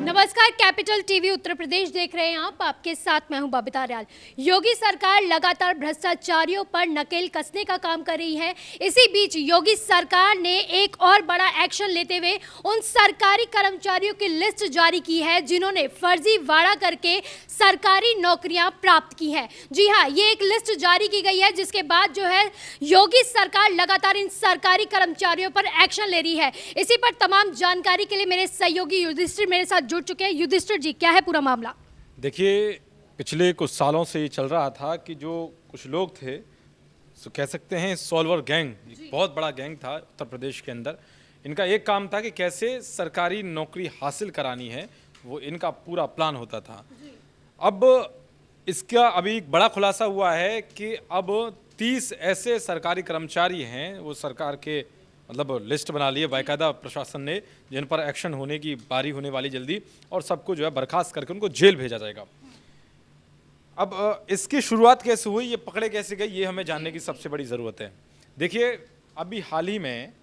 नमस्कार, capital TV Uttar Pradesh देख रहे हैं आप। आपके साथ मैं हूं बबीता रियाल। योगी सरकार लगातार भ्रष्टाचारियों पर नकेल कसने का काम कर रही है। इसी बीच योगी सरकार ने एक और बड़ा एक्शन लेते हुए उन सरकारी कर्मचारियों की लिस्ट जारी की है जिन्होंने फर्जीवाड़ा करके सरकारी नौकरियां प्राप्त की है। जी हां, ये एक लिस्ट जारी की गई है जिसके बाद जो है योगी सरकार लगातार इन सरकारी कर्मचारियों पर एक्शन ले रही है। इसी पर तमाम जानकारी के लिए मेरे सहयोगी युधिष्ठिर मेरे साथ जुड़ चुके हैं। युधिष्ठिर जी, क्या है पूरा मामला? देखिए, पिछले कुछ सालों से ये चल रहा था कि जो कुछ लोग थे, सो कह सकते हैं सॉल्वर गैंग, एक बहुत बड़ा गैंग था उत्तर प्रदेश के अंदर। इनका एक काम था कि कैसे सरकारी नौकरी हासिल करानी है, वो इनका पूरा प्लान होता था। अब इसका अभी एक बड़ा खुलासा हुआ है कि अब 30 ऐसे सरकारी कर्मचारी हैं, वो सरकार के मतलब लिस्ट बना ली है बाकायदा प्रशासन ने, जिन पर एक्शन होने की बारी होने वाली जल्दी, और सबको जो है बर्खास्त करके उनको जेल भेजा जाएगा। अब इसकी शुरुआत कैसे हुई, ये पकड़े कैसे गए, ये हमें जानने की सबसे बड़ी ज़रूरत है। देखिए, अभी हाल ही में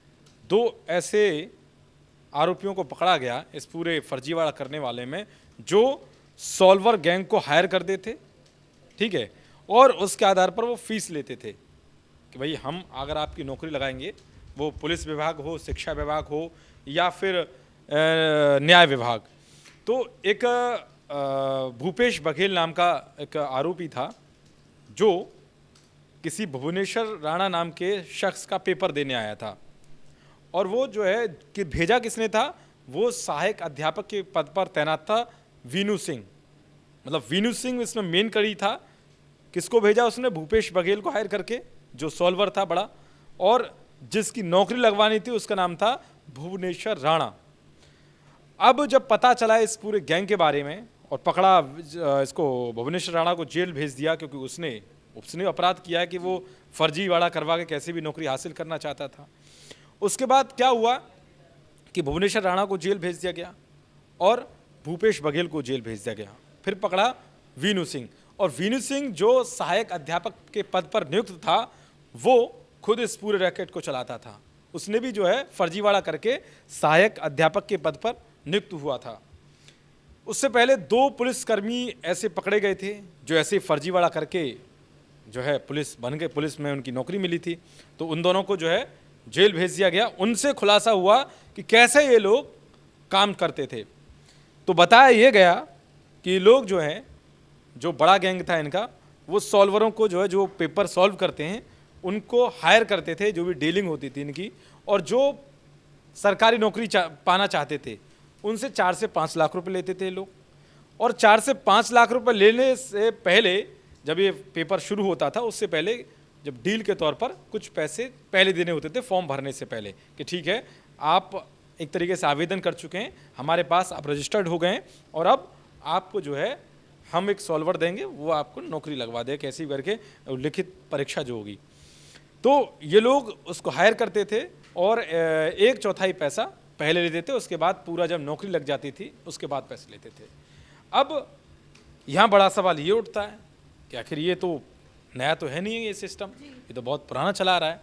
2 ऐसे आरोपियों को पकड़ा गया इस पूरे फर्जीवाड़ा करने वाले में, जो सॉल्वर गैंग को हायर कर देते, ठीक है, और उसके आधार पर वो फीस लेते थे कि भाई हम अगर आपकी नौकरी लगाएंगे, वो पुलिस विभाग हो, शिक्षा विभाग हो, या फिर न्याय विभाग। तो एक भूपेश बघेल नाम का एक आरोपी था, जो किसी भुवनेश्वर राणा नाम के शख्स का पेपर देने आया था, और वो जो है कि भेजा किसने था, वो सहायक अध्यापक के पद पर तैनात था वीनू सिंह। मतलब वीनू सिंह इसमें मेन कड़ी था। किसको भेजा उसने? भूपेश बघेल को हायर करके, जो सॉल्वर था बड़ा, और जिसकी नौकरी लगवानी थी उसका नाम था भुवनेश्वर राणा। अब जब पता चला इस पूरे गैंग के बारे में और पकड़ा इसको, भुवनेश्वर राणा को जेल भेज दिया, क्योंकि उसने अपराध किया है कि वो फर्जीवाड़ा करवा के कैसे भी नौकरी हासिल करना चाहता था। उसके बाद क्या हुआ कि भुवनेश्वर राणा को जेल भेज दिया गया और भूपेश बघेल को जेल भेज दिया गया। फिर पकड़ा वीनू सिंह, और वीनू सिंह जो सहायक अध्यापक के पद पर नियुक्त था, वो खुद इस पूरे रैकेट को चलाता था। उसने भी जो है फर्जीवाड़ा करके सहायक अध्यापक के पद पर नियुक्त हुआ था। उससे पहले 2 पुलिसकर्मी ऐसे पकड़े गए थे जो ऐसे फर्जीवाड़ा करके जो है पुलिस बन गए, पुलिस में उनकी नौकरी मिली थी। तो उन दोनों को जो है जेल भेज दिया गया। उनसे खुलासा हुआ कि कैसे ये लोग काम करते थे। तो बताया ये गया कि लोग जो हैं, जो बड़ा गैंग था इनका, वो सॉल्वरों को जो है, जो पेपर सॉल्व करते हैं, उनको हायर करते थे, जो भी डीलिंग होती थी इनकी, और जो सरकारी नौकरी पाना चाहते थे उनसे 4 से 5 लाख रुपए लेते थे लोग। और 4 से 5 लाख रुपए लेने से पहले, जब ये पेपर शुरू होता था उससे पहले, जब डील के तौर पर कुछ पैसे पहले देने होते थे फॉर्म भरने से पहले, कि ठीक है आप एक तरीके से आवेदन कर चुके हैं, हमारे पास आप रजिस्टर्ड हो गए हैं, और अब आपको जो है हम एक सॉल्वर देंगे, वो आपको नौकरी लगवा दे, कैसी करके लिखित परीक्षा जो होगी। तो ये लोग उसको हायर करते थे और 1/4 पैसा पहले लेते थे, उसके बाद पूरा जब नौकरी लग जाती थी उसके बाद पैसे लेते थे। अब यहाँ बड़ा सवाल ये उठता है कि आखिर ये तो नया तो है नहीं है, ये सिस्टम ये तो बहुत पुराना चला रहा है।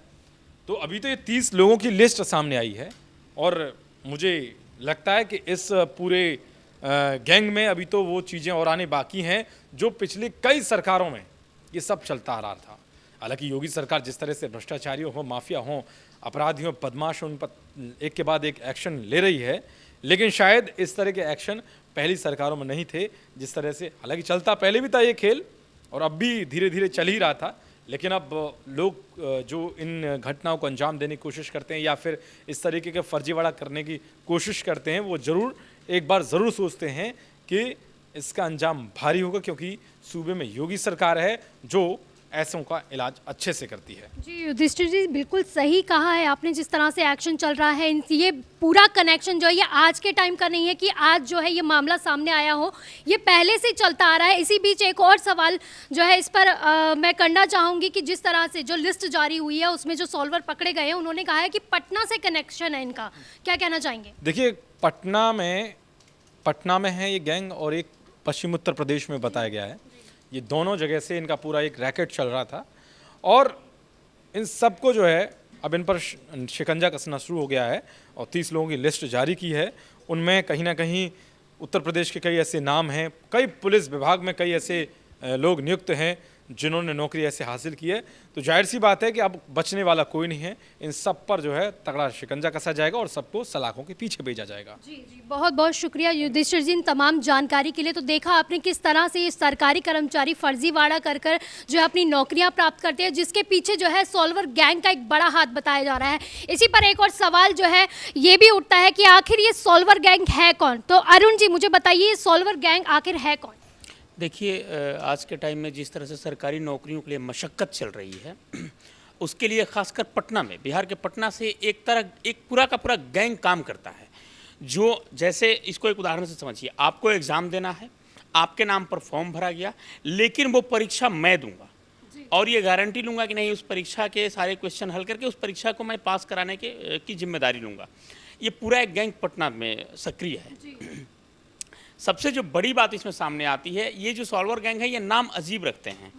तो अभी तो ये 30 लोगों की लिस्ट सामने आई है, और मुझे लगता है कि इस पूरे गैंग में अभी तो वो चीज़ें और आने बाकी हैं जो पिछली कई सरकारों में ये सब चलता आ रहा था। हालांकि योगी सरकार जिस तरह से भ्रष्टाचारियों हो, माफिया हो, अपराधियों, बदमाश, उन पर एक के बाद एक एक्शन ले रही है, लेकिन शायद इस तरह के एक्शन पहली सरकारों में नहीं थे जिस तरह से। हालांकि चलता पहले भी था ये खेल, और अब भी धीरे धीरे चल ही रहा था, लेकिन अब लोग जो इन घटनाओं को अंजाम देने की कोशिश करते हैं या फिर इस तरीके के फर्जीवाड़ा करने की कोशिश करते हैं, वो ज़रूर एक बार ज़रूर सोचते हैं कि इसका अंजाम भारी होगा, क्योंकि सूबे में योगी सरकार है जो ऐसों का इलाज अच्छे से करती है। जी युधिष्ठिर जी, बिल्कुल सही कहा है आपने। जिस तरह से एक्शन चल रहा है, ये पूरा कनेक्शन जो है ये आज के टाइम का नहीं है कि आज जो है ये मामला सामने आया हो, ये पहले से चलता आ रहा है। इसी बीच एक और सवाल जो है इस पर मैं करना चाहूँगी कि जिस तरह से जो लिस्ट जारी हुई है उसमें जो सॉल्वर पकड़े गए हैं, उन्होंने कहा है कि पटना से कनेक्शन है इनका, क्या कहना चाहेंगे? देखिए, पटना में है ये गैंग, और एक पश्चिम उत्तर प्रदेश में बताया गया है। ये दोनों जगह से इनका पूरा एक रैकेट चल रहा था, और इन सबको जो है अब इन पर शिकंजा कसना शुरू हो गया है और 30 लोगों की लिस्ट जारी की है। उनमें कहीं ना कहीं उत्तर प्रदेश के कई ऐसे नाम हैं, कई पुलिस विभाग में कई ऐसे लोग नियुक्त हैं जिन्होंने नौकरी ऐसे हासिल की है। तो जाहिर सी बात है कि अब बचने वाला कोई नहीं है, इन सब पर जो है तगड़ा शिकंजा कसा जाएगा और सबको सलाखों के पीछे भेजा जाएगा। जी जी, बहुत बहुत शुक्रिया युधिष्ठिर जी इन तमाम जानकारी के लिए। तो देखा आपने किस तरह से ये सरकारी कर्मचारी फर्जीवाड़ा कर कर जो है अपनी नौकरियां प्राप्त करते हैं, जिसके पीछे जो है सॉल्वर गैंग का एक बड़ा हाथ बताया जा रहा है। इसी पर एक और सवाल जो है ये भी उठता है कि आखिर ये सॉल्वर गैंग है कौन। तो अरुण जी मुझे बताइए, ये सॉल्वर गैंग आखिर है कौन। देखिए, आज के टाइम में जिस तरह से सरकारी नौकरियों के लिए मशक्क़त चल रही है उसके लिए खासकर पटना में, बिहार के पटना से एक पूरा का पूरा गैंग काम करता है। जो जैसे इसको एक उदाहरण से समझिए, आपको एग्ज़ाम देना है, आपके नाम पर फॉर्म भरा गया, लेकिन वो परीक्षा मैं दूंगा और ये गारंटी लूँगा कि नहीं उस परीक्षा के सारे क्वेश्चन हल करके उस परीक्षा को मैं पास कराने की जिम्मेदारी लूँगा। ये पूरा एक गैंग पटना में सक्रिय है। सबसे जो बड़ी बात इसमें सामने आती है, ये जो सॉल्वर गैंग है ये नाम अजीब रखते हैं।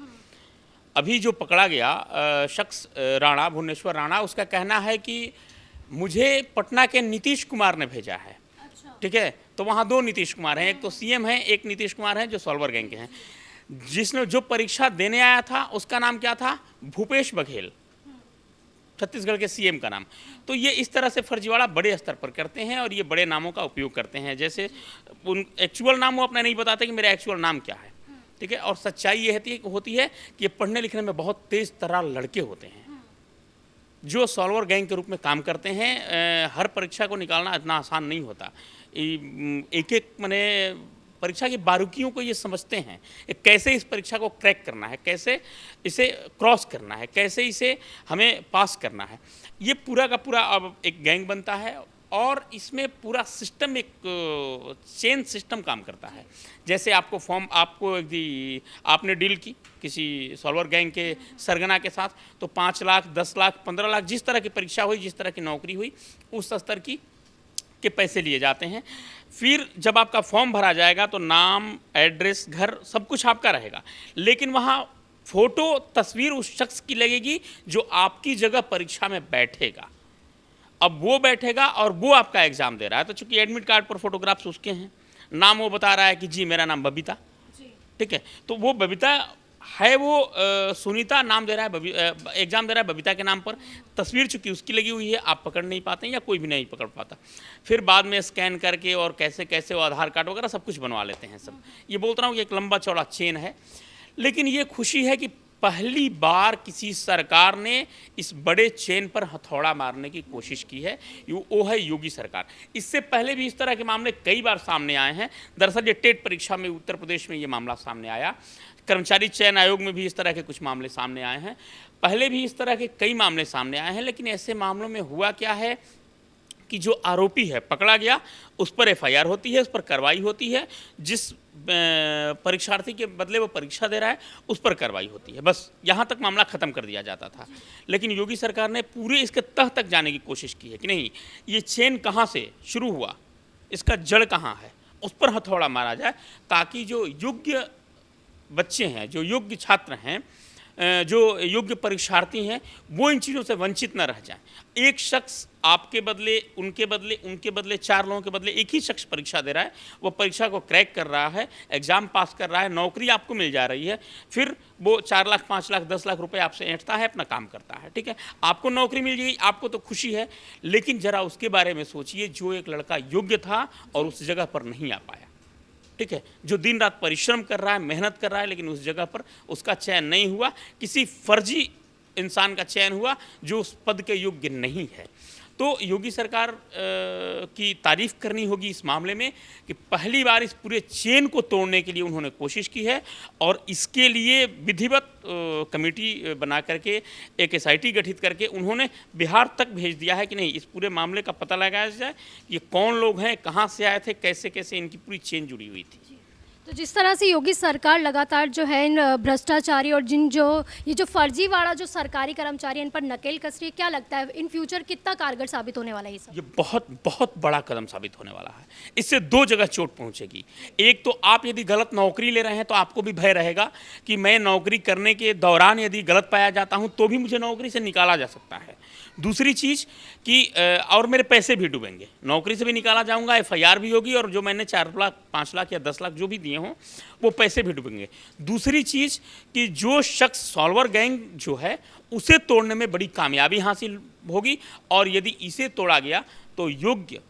अभी जो पकड़ा गया शख्स राणा, भुवनेश्वर राणा, उसका कहना है कि मुझे पटना के नीतीश कुमार ने भेजा है। ठीक है, तो वहाँ दो नीतीश कुमार हैं, एक तो सीएम हैं, एक नीतीश कुमार हैं जो सॉल्वर गैंग के हैं। जिसने जो परीक्षा देने आया था उसका नाम क्या था, भूपेश बघेल, छत्तीसगढ़ के सीएम का नाम। तो ये इस तरह से फर्जीवाड़ा बड़े स्तर पर करते हैं और ये बड़े नामों का उपयोग करते हैं। जैसे उन एक्चुअल नाम वो अपना नहीं बताते कि मेरा एक्चुअल नाम क्या है। ठीक है, और सच्चाई ये होती है कि ये पढ़ने लिखने में बहुत तेज तर्रार लड़के होते हैं जो सॉल्वर गैंग के रूप में काम करते हैं। हर परीक्षा को निकालना इतना आसान नहीं होता। एक एक मैंने परीक्षा की बारीकियों को ये समझते हैं, कैसे इस परीक्षा को क्रैक करना है, कैसे इसे क्रॉस करना है, कैसे इसे हमें पास करना है। ये पूरा का पूरा अब एक गैंग बनता है और इसमें पूरा सिस्टम, एक चेन सिस्टम काम करता है। जैसे आपको फॉर्म, आपने डील की किसी सॉल्वर गैंग के सरगना के साथ, तो 5 लाख, 10 लाख, 15 लाख, जिस तरह की परीक्षा हुई, जिस तरह की नौकरी हुई, उस स्तर के पैसे लिए जाते हैं। फिर जब आपका फॉर्म भरा जाएगा तो नाम, एड्रेस, घर सब कुछ आपका रहेगा, लेकिन वहाँ फोटो, तस्वीर उस शख्स की लगेगी जो आपकी जगह परीक्षा में बैठेगा। अब वो बैठेगा और वो आपका एग्ज़ाम दे रहा है, तो चूंकि एडमिट कार्ड पर फोटोग्राफ्स उसके हैं, नाम वो बता रहा है कि जी मेरा नाम बबीता, ठीक है, तो वो बबीता है, वो सुनीता नाम दे रहा है, एग्ज़ाम दे रहा है बबीता के नाम पर। तस्वीर चूंकि उसकी लगी हुई है, आप पकड़ नहीं पाते या कोई भी नहीं पकड़ पाता। फिर बाद में स्कैन करके और कैसे कैसे वो आधार कार्ड वगैरह सब कुछ बनवा लेते हैं सब। ये बोलता हूँ कि एक लंबा चौड़ा चेन है। लेकिन ये खुशी है कि पहली बार किसी सरकार ने इस बड़े चेन पर हथौड़ा मारने की कोशिश की है, वो है योगी सरकार। इससे पहले भी इस तरह के मामले कई बार सामने आए हैं। दरअसल ये टेट परीक्षा में उत्तर प्रदेश में ये मामला सामने आया, कर्मचारी चयन आयोग में भी इस तरह के कुछ मामले सामने आए हैं, पहले भी इस तरह के कई मामले सामने आए हैं। लेकिन ऐसे मामलों में हुआ क्या है कि जो आरोपी है पकड़ा गया, उस पर एफआईआर होती है, उस पर कार्रवाई होती है, जिस परीक्षार्थी के बदले वो परीक्षा दे रहा है उस पर कार्रवाई होती है, बस यहाँ तक मामला ख़त्म कर दिया जाता था। लेकिन योगी सरकार ने पूरे इसके तह तक जाने की कोशिश की है कि नहीं, ये चेन कहाँ से शुरू हुआ, इसका जड़ कहाँ है, उस पर हथौड़ा मारा जाए, ताकि जो योग्य बच्चे हैं, जो योग्य छात्र हैं, जो योग्य परीक्षार्थी हैं, वो इन चीज़ों से वंचित न रह जाएं। एक शख्स आपके बदले, उनके बदले, उनके बदले, 4 लोगों के बदले एक ही शख्स परीक्षा दे रहा है, वो परीक्षा को क्रैक कर रहा है, एग्ज़ाम पास कर रहा है, नौकरी आपको मिल जा रही है, फिर वो 4 लाख, 5 लाख, 10 लाख रुपए आपसे ऐंठता है, अपना काम करता है। ठीक है, आपको नौकरी मिल गई, आपको तो खुशी है, लेकिन ज़रा उसके बारे में सोचिए जो एक लड़का योग्य था और उस जगह पर नहीं आ पाया। ठीक है, जो दिन रात परिश्रम कर रहा है, मेहनत कर रहा है, लेकिन उस जगह पर उसका चयन नहीं हुआ, किसी फर्जी इंसान का चयन हुआ जो उस पद के योग्य नहीं है। तो योगी सरकार की तारीफ करनी होगी इस मामले में कि पहली बार इस पूरे चेन को तोड़ने के लिए उन्होंने कोशिश की है और इसके लिए विधिवत कमेटी बना करके, एक एसआईटी गठित करके उन्होंने बिहार तक भेज दिया है कि नहीं, इस पूरे मामले का पता लगाया जाए, ये कौन लोग हैं, कहाँ से आए थे, कैसे कैसे इनकी पूरी चेन जुड़ी हुई थी। तो जिस तरह से योगी सरकार लगातार जो है इन भ्रष्टाचारी और ये जो फर्जीवाड़ा जो सरकारी कर्मचारी इन पर नकेल कस रही है, क्या लगता है इन फ्यूचर कितना कारगर साबित होने वाला है ये सब? ये बहुत बहुत बड़ा कदम साबित होने वाला है। इससे 2 जगह चोट पहुंचेगी। एक तो आप यदि गलत नौकरी ले रहे हैं तो आपको भी भय रहेगा कि मैं नौकरी करने के दौरान यदि गलत पाया जाता हूं तो भी मुझे नौकरी से निकाला जा सकता है। दूसरी चीज़ कि और मेरे पैसे भी डूबेंगे, नौकरी से भी निकाला जाऊंगा, एफआईआर भी होगी, और जो मैंने 4 लाख 5 लाख या 10 लाख जो भी दिए हों वो पैसे भी डूबेंगे। दूसरी चीज़ कि जो शख्स सॉल्वर गैंग जो है उसे तोड़ने में बड़ी कामयाबी हासिल होगी, और यदि इसे तोड़ा गया तो योग्य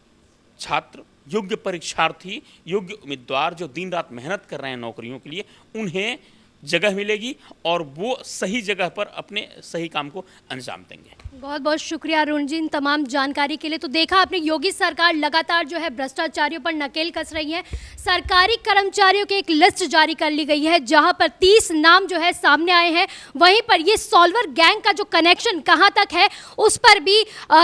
छात्र, योग्य परीक्षार्थी, योग्य उम्मीदवार जो दिन रात मेहनत कर रहे हैं नौकरियों के लिए, उन्हें जगह मिलेगी और वो सही जगह पर अपने सही काम को अंजाम देंगे। बहुत बहुत शुक्रिया अरुण जी इन तमाम जानकारी के लिए। तो देखा आपने, योगी सरकार लगातार जो है भ्रष्टाचारियों पर नकेल कस रही है। सरकारी कर्मचारियों की एक लिस्ट जारी कर ली गई है जहां पर 30 नाम जो है सामने आए हैं। वहीं पर ये सॉल्वर गैंग का जो कनेक्शन कहां तक है उस पर भी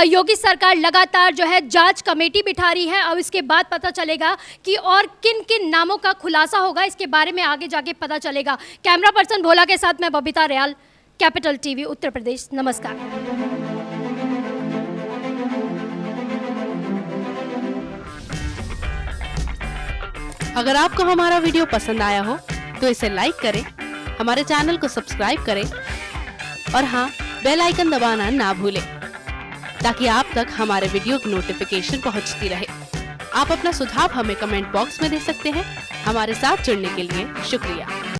योगी सरकार लगातार जो है जांच कमेटी बिठा रही है। अब इसके बाद पता चलेगा कि और किन किन नामों का खुलासा होगा, इसके बारे में आगे जाके पता चलेगा। कैमरा पर्सन भोला के साथ मैं बबीता रियाल, कैपिटल टीवी उत्तर प्रदेश। नमस्कार। अगर आपको हमारा वीडियो पसंद आया हो तो इसे लाइक करें, हमारे चैनल को सब्सक्राइब करें और हाँ, बेल आइकन दबाना ना भूलें ताकि आप तक हमारे वीडियो की नोटिफिकेशन पहुंचती रहे। आप अपना सुझाव हमें कमेंट बॉक्स में दे सकते हैं। हमारे साथ जुड़ने के लिए शुक्रिया।